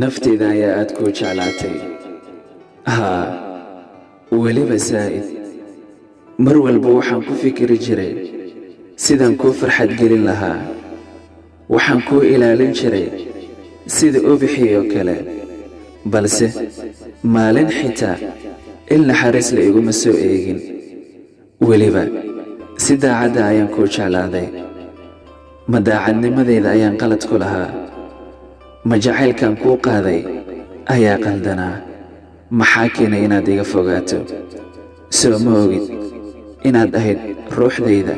naftayda ayaa aad kuu jeclaatay haa weliba zaa'id mar walba waxaan ku fikiri jiray sidaan kuu farxad gelin lahaa waxaan kuu ilaalin jiray sida ubixii oo kale balse maalin xitaa il naxariis la iguma soo eegin weliba si daacadda ayaan kuu jeclaaday ma daacadnimadayda ayaan qalad ku lahaa ma jacaylkan kuu qaaday ayaa qaldanaa maxaa keenay inaad iga fogaato soo ma ogid inaad ahayd ruuxdayda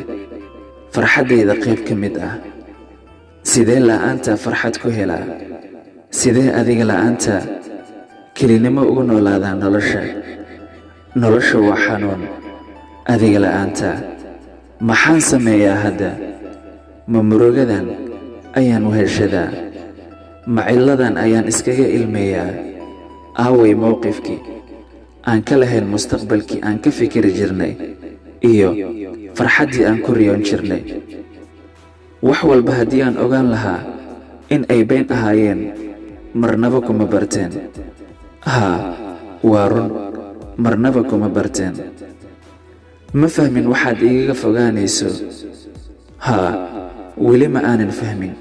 farxaddayda qayb ka mid ah sidee la'aanta farxad ku helaa sidee adiga la'aanta kelinimo ugu noolaadaa nolosha waa xanuun adiga la'aanta maxaan sameeyaa hadda ma murugadan ayaan weheshadaa ma cilladan ayaan iskaga ilmeeyaa aaway mowqifkii aan ka lahayn mustaqbalkii aan ka fikiri jirnay iyo farxaddii aan ku riyoon jirnay wax walba haddii aan ogaan lahaa in ay been ahaayeen marnaba kuma barteen haa waa run marnaba kuma barteen ma fahmin waxaad igaga fogaanayso haa weli ma aanan fahmin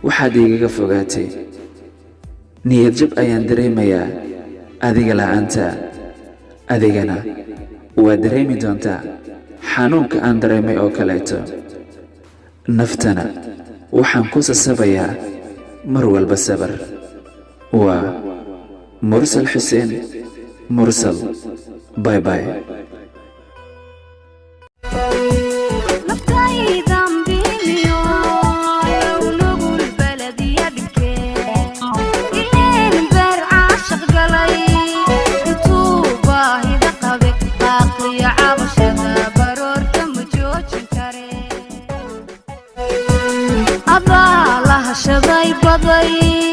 waxaad igaga fogaatay niyad jab ayaan dareemayaa adiga la'aanta adigana waa dareemi doontaa xanuunka aan dareemay oo kaleeto naftana waxaan ku sasabayaa mar walba sabar waa mursal xuseen mursal باي باي شباي بضي